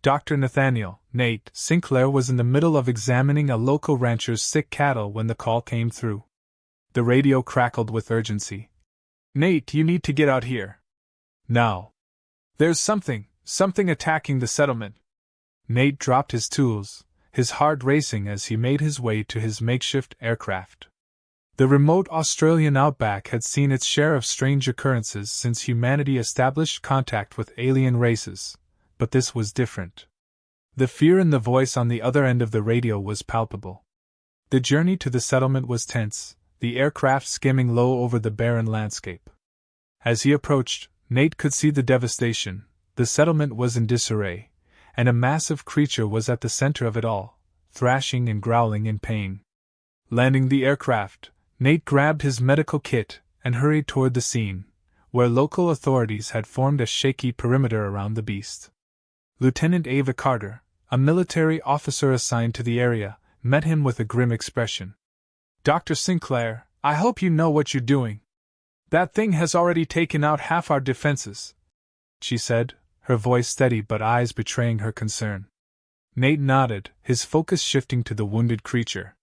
Dr. Nathaniel, Nate Sinclair was in the middle of examining a local rancher's sick cattle when the call came through. The radio crackled with urgency. "Nate, you need to get out here. Now. There's something attacking the settlement." Nate dropped his tools, his heart racing as he made his way to his makeshift aircraft. The remote Australian outback had seen its share of strange occurrences since humanity established contact with alien races, but this was different. The fear in the voice on the other end of the radio was palpable. The journey to the settlement was tense, the aircraft skimming low over the barren landscape. As he approached, Nate could see the devastation. The settlement was in disarray, and a massive creature was at the center of it all, thrashing and growling in pain. Landing the aircraft, Nate grabbed his medical kit and hurried toward the scene, where local authorities had formed a shaky perimeter around the beast. Lieutenant Ava Carter, a military officer assigned to the area, met him with a grim expression. "Dr. Sinclair, I hope you know what you're doing. That thing has already taken out half our defenses," she said, her voice steady but eyes betraying her concern. Nate nodded, his focus shifting to the wounded creature.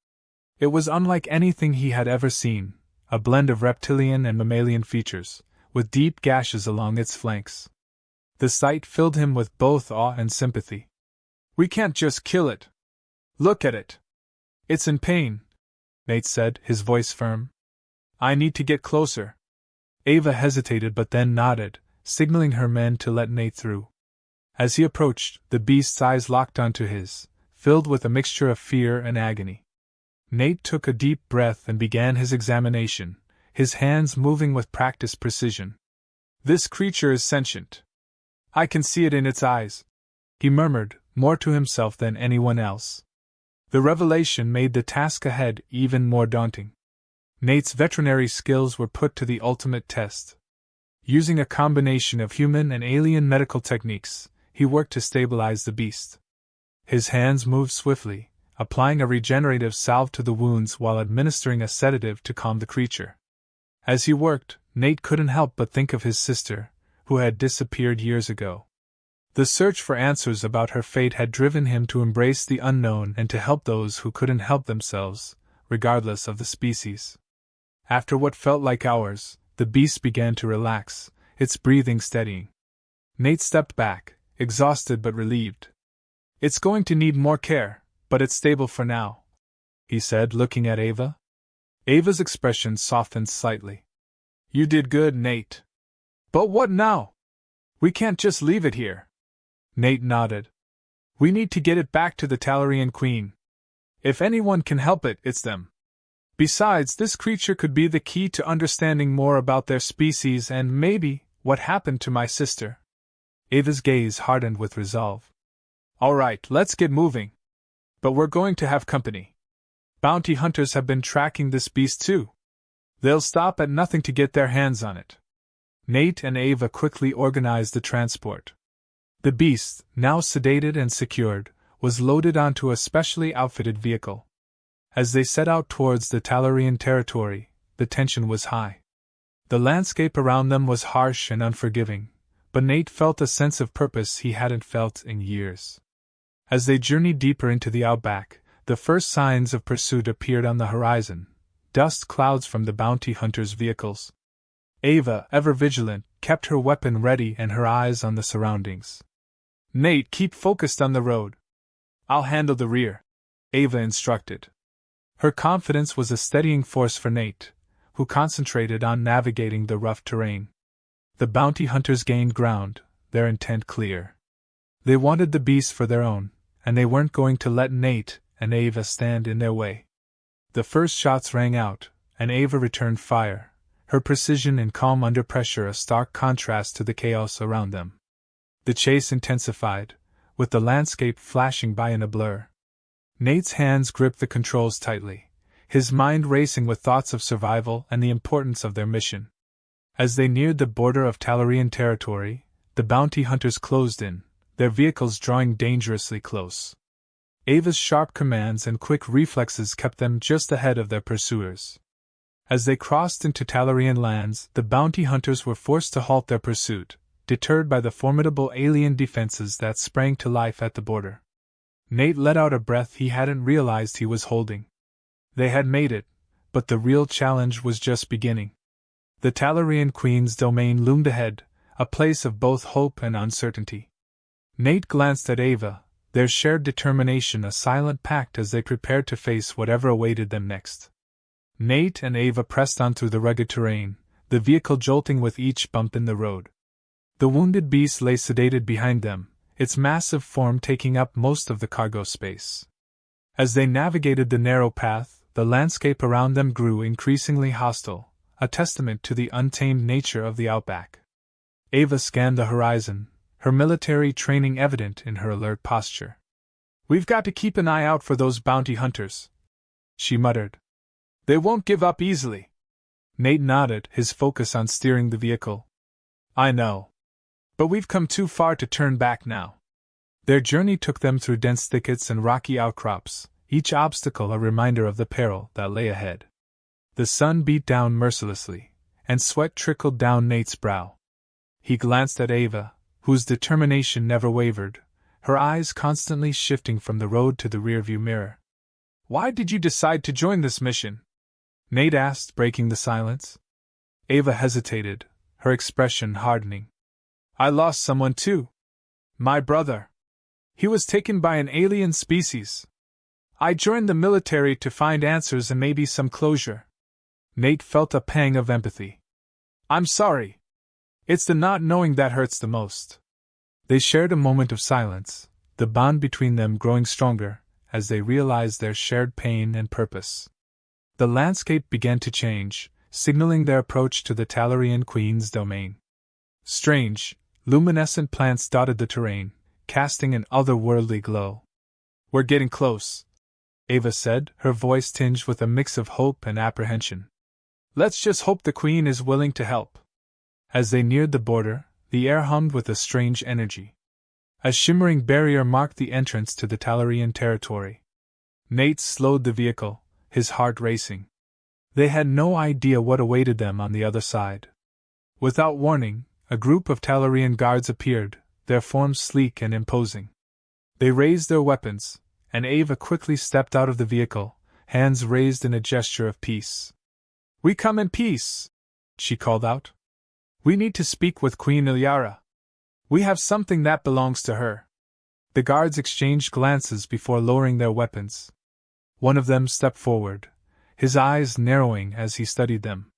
It was unlike anything he had ever seen, a blend of reptilian and mammalian features, with deep gashes along its flanks. The sight filled him with both awe and sympathy. "We can't just kill it. Look at it. It's in pain," Nate said, his voice firm. "I need to get closer." Ava hesitated but then nodded, signaling her men to let Nate through. As he approached, the beast's eyes locked onto his, filled with a mixture of fear and agony. Nate took a deep breath and began his examination, his hands moving with practiced precision. "This creature is sentient. I can see it in its eyes," he murmured, more to himself than anyone else. The revelation made the task ahead even more daunting. Nate's veterinary skills were put to the ultimate test. Using a combination of human and alien medical techniques, he worked to stabilize the beast. His hands moved swiftly, applying a regenerative salve to the wounds while administering a sedative to calm the creature. As he worked, Nate couldn't help but think of his sister, who had disappeared years ago. The search for answers about her fate had driven him to embrace the unknown and to help those who couldn't help themselves, regardless of the species. After what felt like hours, the beast began to relax, its breathing steadying. Nate stepped back, exhausted but relieved. "It's going to need more care, but it's stable for now," he said, looking at Ava. Ava's expression softened slightly. "You did good, Nate. But what now? We can't just leave it here." Nate nodded. "We need to get it back to the Tallaran Queen. If anyone can help it, it's them. Besides, this creature could be the key to understanding more about their species and maybe what happened to my sister." Ava's gaze hardened with resolve. "All right, let's get moving. But we're going to have company. Bounty hunters have been tracking this beast too. They'll stop at nothing to get their hands on it." Nate and Ava quickly organized the transport. The beast, now sedated and secured, was loaded onto a specially outfitted vehicle. As they set out towards the Tallaran territory, the tension was high. The landscape around them was harsh and unforgiving, but Nate felt a sense of purpose he hadn't felt in years. As they journeyed deeper into the outback, the first signs of pursuit appeared on the horizon, dust clouds from the bounty hunters' vehicles. Ava, ever vigilant, kept her weapon ready and her eyes on the surroundings. "Nate, keep focused on the road. I'll handle the rear," Ava instructed. Her confidence was a steadying force for Nate, who concentrated on navigating the rough terrain. The bounty hunters gained ground, their intent clear. They wanted the beast for their own, and they weren't going to let Nate and Ava stand in their way. The first shots rang out, and Ava returned fire, her precision and calm under pressure a stark contrast to the chaos around them. The chase intensified, with the landscape flashing by in a blur. Nate's hands gripped the controls tightly, his mind racing with thoughts of survival and the importance of their mission. As they neared the border of Tallaran territory, the bounty hunters closed in, their vehicles drawing dangerously close. Ava's sharp commands and quick reflexes kept them just ahead of their pursuers. As they crossed into Tallaran lands, the bounty hunters were forced to halt their pursuit, deterred by the formidable alien defenses that sprang to life at the border. Nate let out a breath he hadn't realized he was holding. They had made it, but the real challenge was just beginning. The Tallaran Queen's domain loomed ahead, a place of both hope and uncertainty. Nate glanced at Ava, their shared determination a silent pact as they prepared to face whatever awaited them next. Nate and Ava pressed on through the rugged terrain, the vehicle jolting with each bump in the road. The wounded beast lay sedated behind them, its massive form taking up most of the cargo space. As they navigated the narrow path, the landscape around them grew increasingly hostile, a testament to the untamed nature of the outback. Ava scanned the horizon, her military training evident in her alert posture. "We've got to keep an eye out for those bounty hunters," she muttered. "They won't give up easily." Nate nodded, his focus on steering the vehicle. "I know. But we've come too far to turn back now." Their journey took them through dense thickets and rocky outcrops, each obstacle a reminder of the peril that lay ahead. The sun beat down mercilessly, and sweat trickled down Nate's brow. He glanced at Ava, whose determination never wavered, her eyes constantly shifting from the road to the rearview mirror. "Why did you decide to join this mission?" Nate asked, breaking the silence. Ava hesitated, her expression hardening. "I lost someone too. My brother. He was taken by an alien species. I joined the military to find answers and maybe some closure." Nate felt a pang of empathy. "I'm sorry. It's the not knowing that hurts the most." They shared a moment of silence, the bond between them growing stronger as they realized their shared pain and purpose. The landscape began to change, signaling their approach to the Tallaran Queen's domain. Strange, luminescent plants dotted the terrain, casting an otherworldly glow. "We're getting close," Ava said, her voice tinged with a mix of hope and apprehension. "Let's just hope the Queen is willing to help." As they neared the border, the air hummed with a strange energy. A shimmering barrier marked the entrance to the Tallaran territory. Nate slowed the vehicle, his heart racing. They had no idea what awaited them on the other side. Without warning, a group of Tallaran guards appeared, their forms sleek and imposing. They raised their weapons, and Ava quickly stepped out of the vehicle, hands raised in a gesture of peace. "We come in peace," she called out. "We need to speak with Queen Ilyara. We have something that belongs to her." The guards exchanged glances before lowering their weapons. One of them stepped forward, his eyes narrowing as he studied them.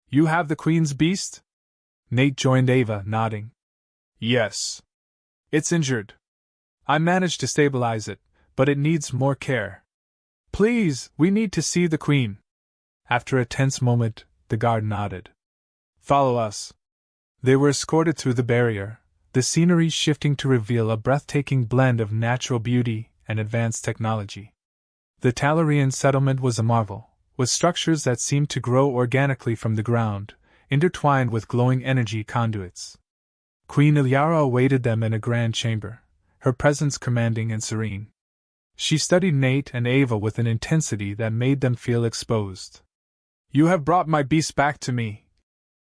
"You have the Queen's beast?" Nate joined Ava, nodding. "Yes. It's injured. I managed to stabilize it, but it needs more care. Please, we need to see the Queen." After a tense moment, the guard nodded. "Follow us." They were escorted through the barrier, the scenery shifting to reveal a breathtaking blend of natural beauty and advanced technology. The Tallaran settlement was a marvel, with structures that seemed to grow organically from the ground, intertwined with glowing energy conduits. Queen Ilyara awaited them in a grand chamber, her presence commanding and serene. She studied Nate and Ava with an intensity that made them feel exposed. "You have brought my beast back to me,"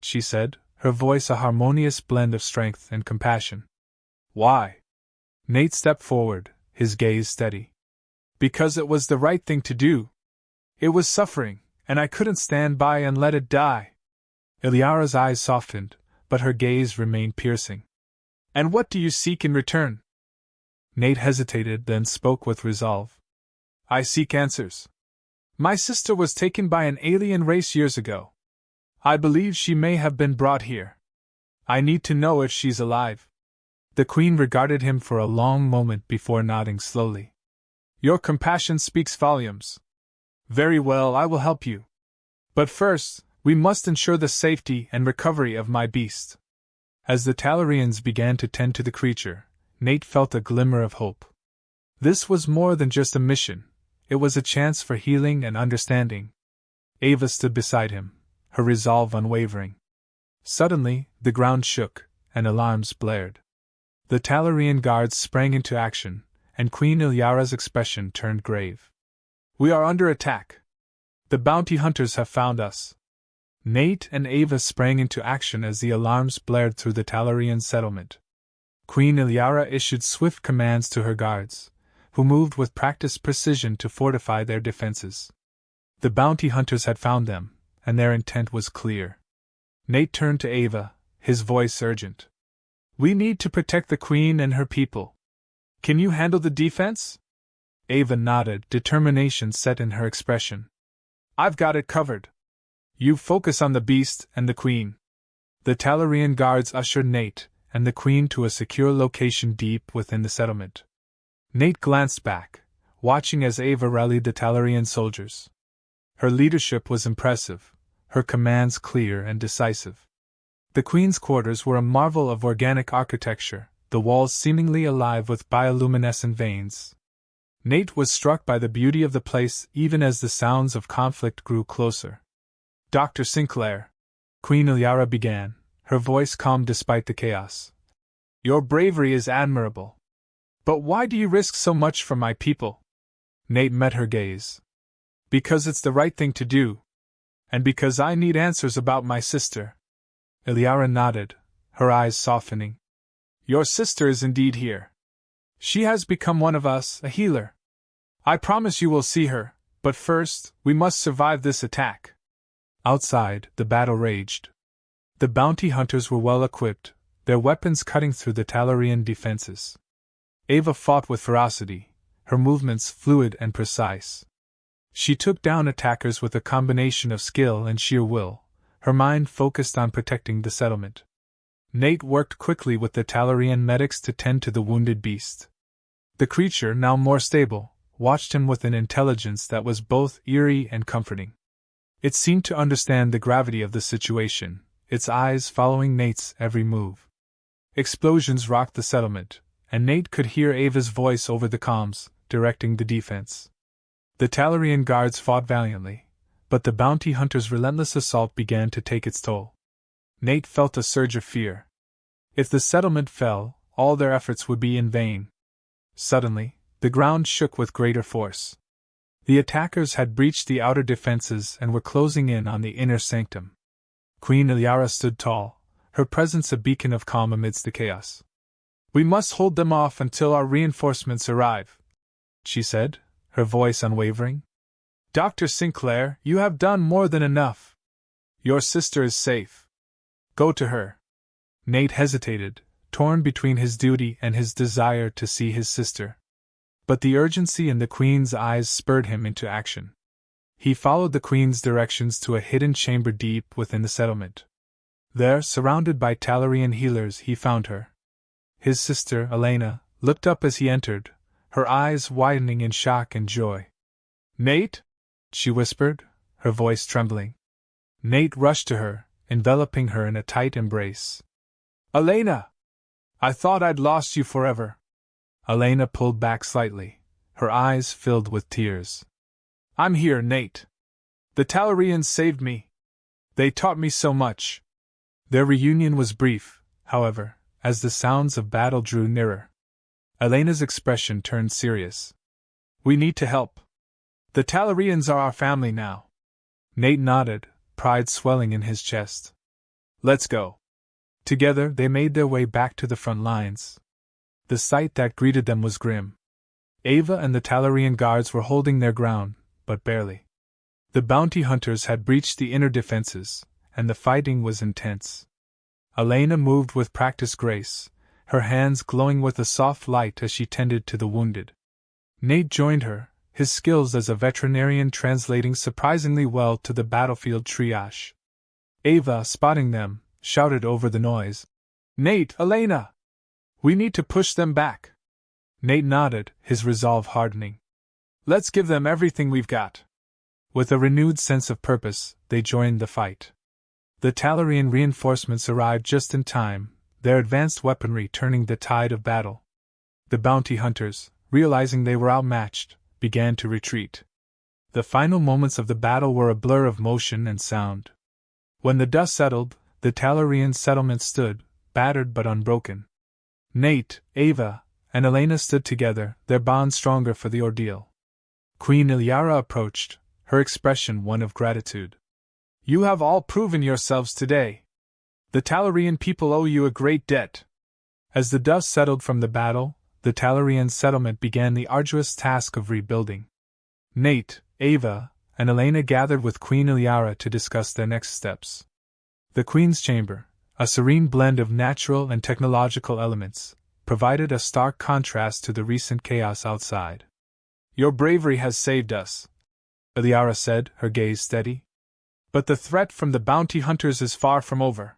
she said, her voice a harmonious blend of strength and compassion. "Why?" Nate stepped forward, his gaze steady. "Because it was the right thing to do. It was suffering, and I couldn't stand by and let it die." Ilyara's eyes softened, but her gaze remained piercing. "And what do you seek in return?" Nate hesitated, then spoke with resolve. "I seek answers. My sister was taken by an alien race years ago. I believe she may have been brought here. I need to know if she's alive." The Queen regarded him for a long moment before nodding slowly. "Your compassion speaks volumes. Very well, I will help you. But first, we must ensure the safety and recovery of my beast." As the Tallarans began to tend to the creature, Nate felt a glimmer of hope. This was more than just a mission, it was a chance for healing and understanding. Ava stood beside him, her resolve unwavering. Suddenly, the ground shook, and alarms blared. The Tallaran guards sprang into action, and Queen Ilyara's expression turned grave. "We are under attack. The bounty hunters have found us." Nate and Ava sprang into action as the alarms blared through the Tallaran settlement. Queen Ilyara issued swift commands to her guards, who moved with practiced precision to fortify their defenses. The bounty hunters had found them, and their intent was clear. Nate turned to Ava, his voice urgent. "We need to protect the Queen and her people. Can you handle the defense?" Ava nodded, determination set in her expression. "I've got it covered. You focus on the beast and the Queen." The Tallaran guards ushered Nate and the Queen to a secure location deep within the settlement. Nate glanced back, watching as Ava rallied the Tallaran soldiers. Her leadership was impressive, her commands clear and decisive. The Queen's quarters were a marvel of organic architecture, the walls seemingly alive with bioluminescent veins. Nate was struck by the beauty of the place even as the sounds of conflict grew closer. "Dr. Sinclair," Queen Ilyara began, her voice calm despite the chaos. "Your bravery is admirable. But why do you risk so much for my people?" Nate met her gaze. "Because it's the right thing to do. And because I need answers about my sister." Ilyara nodded, her eyes softening. "Your sister is indeed here. She has become one of us, a healer. I promise you will see her, but first, we must survive this attack." Outside, the battle raged. The bounty hunters were well equipped, their weapons cutting through the Tallaran defenses. Ava fought with ferocity, her movements fluid and precise. She took down attackers with a combination of skill and sheer will, her mind focused on protecting the settlement. Nate worked quickly with the Tallaran medics to tend to the wounded beast. The creature, now more stable, watched him with an intelligence that was both eerie and comforting. It seemed to understand the gravity of the situation, its eyes following Nate's every move. Explosions rocked the settlement, and Nate could hear Ava's voice over the comms, directing the defense. The Tallaran guards fought valiantly, but the bounty hunters' relentless assault began to take its toll. Nate felt a surge of fear. If the settlement fell, all their efforts would be in vain. Suddenly, the ground shook with greater force. The attackers had breached the outer defenses and were closing in on the inner sanctum. Queen Ilyara stood tall, her presence a beacon of calm amidst the chaos. "We must hold them off until our reinforcements arrive," she said, her voice unwavering. "Dr. Sinclair, you have done more than enough. Your sister is safe. Go to her." Nate hesitated, torn between his duty and his desire to see his sister. But the urgency in the Queen's eyes spurred him into action. He followed the Queen's directions to a hidden chamber deep within the settlement. There, surrounded by Tallaran healers, he found her. His sister, Elena, looked up as he entered, her eyes widening in shock and joy. "Nate?" she whispered, her voice trembling. Nate rushed to her, enveloping her in a tight embrace. "Elena! I thought I'd lost you forever." Elena pulled back slightly, her eyes filled with tears. "I'm here, Nate. The Tallarans saved me. They taught me so much." Their reunion was brief, however, as the sounds of battle drew nearer. Elena's expression turned serious. "We need to help. The Tallarans are our family now." Nate nodded, pride swelling in his chest. "Let's go." Together they made their way back to the front lines. The sight that greeted them was grim. Ava and the Tallaran guards were holding their ground, but barely. The bounty hunters had breached the inner defenses, and the fighting was intense. Elena moved with practiced grace, her hands glowing with a soft light as she tended to the wounded. Nate joined her, his skills as a veterinarian translating surprisingly well to the battlefield triage. Ava, spotting them, shouted over the noise, "Nate, Elena! We need to push them back." Nate nodded, his resolve hardening. "Let's give them everything we've got." With a renewed sense of purpose, they joined the fight. The Tallaran reinforcements arrived just in time, their advanced weaponry turning the tide of battle. The bounty hunters, realizing they were outmatched, began to retreat. The final moments of the battle were a blur of motion and sound. When the dust settled, the Tallaran settlement stood, battered but unbroken. Nate, Ava, and Elena stood together, their bond stronger for the ordeal. Queen Ilyara approached, her expression one of gratitude. You have all proven yourselves today. The Tallarian people owe you a great debt. As the dust settled from the battle, the Tallarian settlement began the arduous task of rebuilding. Nate, Ava, and Elena gathered with Queen Ilyara to discuss their next steps. The Queen's chamber, a serene blend of natural and technological elements, provided a stark contrast to the recent chaos outside. Your bravery has saved us, Ilyara said, her gaze steady. But the threat from the bounty hunters is far from over.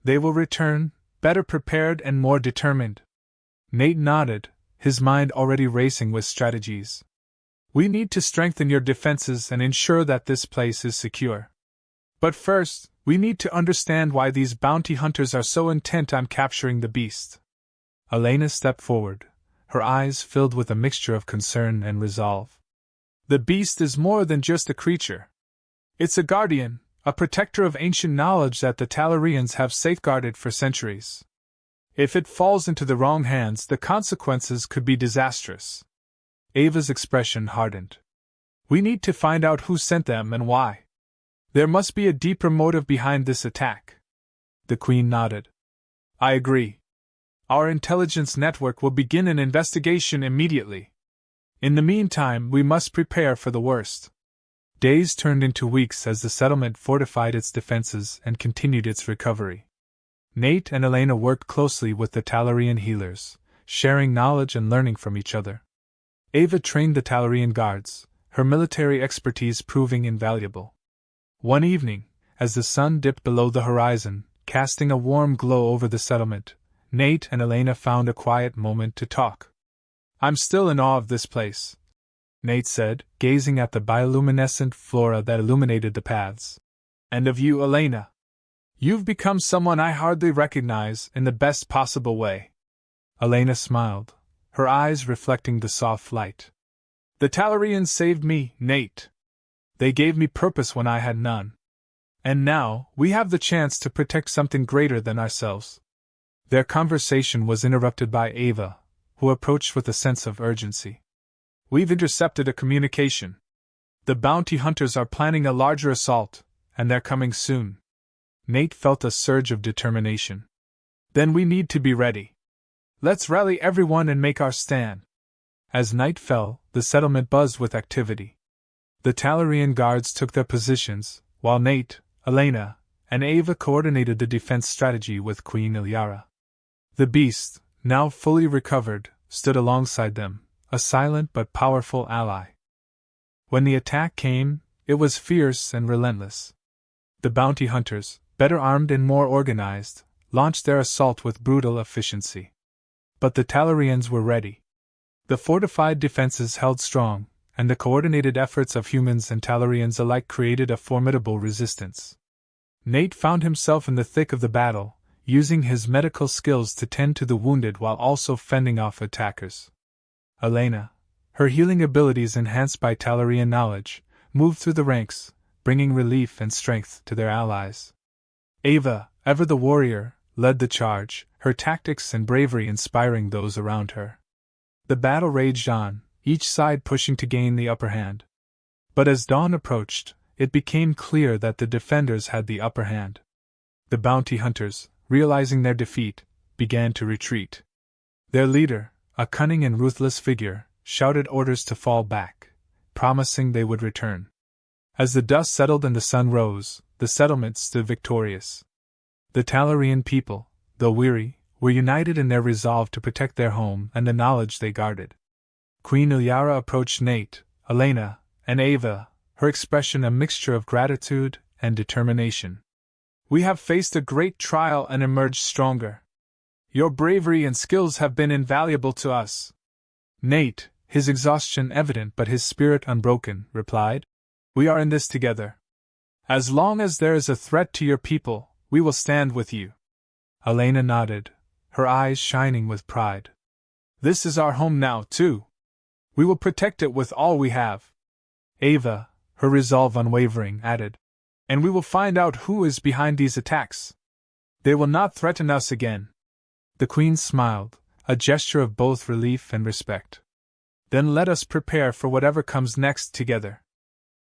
They will return, better prepared and more determined. Nate nodded, his mind already racing with strategies. We need to strengthen your defenses and ensure that this place is secure. But first, we need to understand why these bounty hunters are so intent on capturing the beast. Elena stepped forward, her eyes filled with a mixture of concern and resolve. The beast is more than just a creature. It's a guardian, a protector of ancient knowledge that the Tallarians have safeguarded for centuries. If it falls into the wrong hands, the consequences could be disastrous. Ava's expression hardened. We need to find out who sent them and why. There must be a deeper motive behind this attack. The Queen nodded. I agree. Our intelligence network will begin an investigation immediately. In the meantime, we must prepare for the worst. Days turned into weeks as the settlement fortified its defenses and continued its recovery. Nate and Elena worked closely with the Tallarian healers, sharing knowledge and learning from each other. Ava trained the Tallarian guards, her military expertise proving invaluable. One evening, as the sun dipped below the horizon, casting a warm glow over the settlement, Nate and Elena found a quiet moment to talk. I'm still in awe of this place, Nate said, gazing at the bioluminescent flora that illuminated the paths. And of you, Elena. You've become someone I hardly recognize in the best possible way. Elena smiled, her eyes reflecting the soft light. The Tallarians saved me, Nate. They gave me purpose when I had none. And now, we have the chance to protect something greater than ourselves. Their conversation was interrupted by Ava, who approached with a sense of urgency. We've intercepted a communication. The bounty hunters are planning a larger assault, and they're coming soon. Nate felt a surge of determination. Then we need to be ready. Let's rally everyone and make our stand. As night fell, the settlement buzzed with activity. The Tallarian guards took their positions, while Nate, Elena, and Ava coordinated the defense strategy with Queen Ilyara. The beast, now fully recovered, stood alongside them, a silent but powerful ally. When the attack came, it was fierce and relentless. The bounty hunters, better armed and more organized, launched their assault with brutal efficiency. But the Tallarians were ready. The fortified defenses held strong, and the coordinated efforts of humans and Tallarians alike created a formidable resistance. Nate found himself in the thick of the battle, using his medical skills to tend to the wounded while also fending off attackers. Elena, her healing abilities enhanced by Tallarian knowledge, moved through the ranks, bringing relief and strength to their allies. Ava, ever the warrior, led the charge, her tactics and bravery inspiring those around her. The battle raged on, each side pushing to gain the upper hand. But as dawn approached, it became clear that the defenders had the upper hand. The bounty hunters, realizing their defeat, began to retreat. Their leader, a cunning and ruthless figure, shouted orders to fall back, promising they would return. As the dust settled and the sun rose, the settlement stood victorious. The Tallarian people, though weary, were united in their resolve to protect their home and the knowledge they guarded. Queen Ilyara approached Nate, Elena, and Ava, her expression a mixture of gratitude and determination. We have faced a great trial and emerged stronger. Your bravery and skills have been invaluable to us. Nate, his exhaustion evident but his spirit unbroken, replied, We are in this together. As long as there is a threat to your people, we will stand with you. Elena nodded, her eyes shining with pride. This is our home now, too. We will protect it with all we have. Ava, her resolve unwavering, added, And we will find out who is behind these attacks. They will not threaten us again. The Queen smiled, a gesture of both relief and respect. Then let us prepare for whatever comes next together.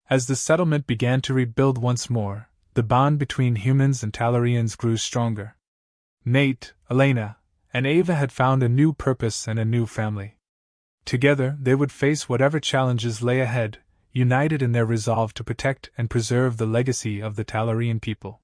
As the settlement began to rebuild once more, The bond between humans and Tallarians grew stronger. Nate, Elena, and Ava had found a new purpose and a new family. Together, they would face whatever challenges lay ahead, united in their resolve to protect and preserve the legacy of the Tallarian people.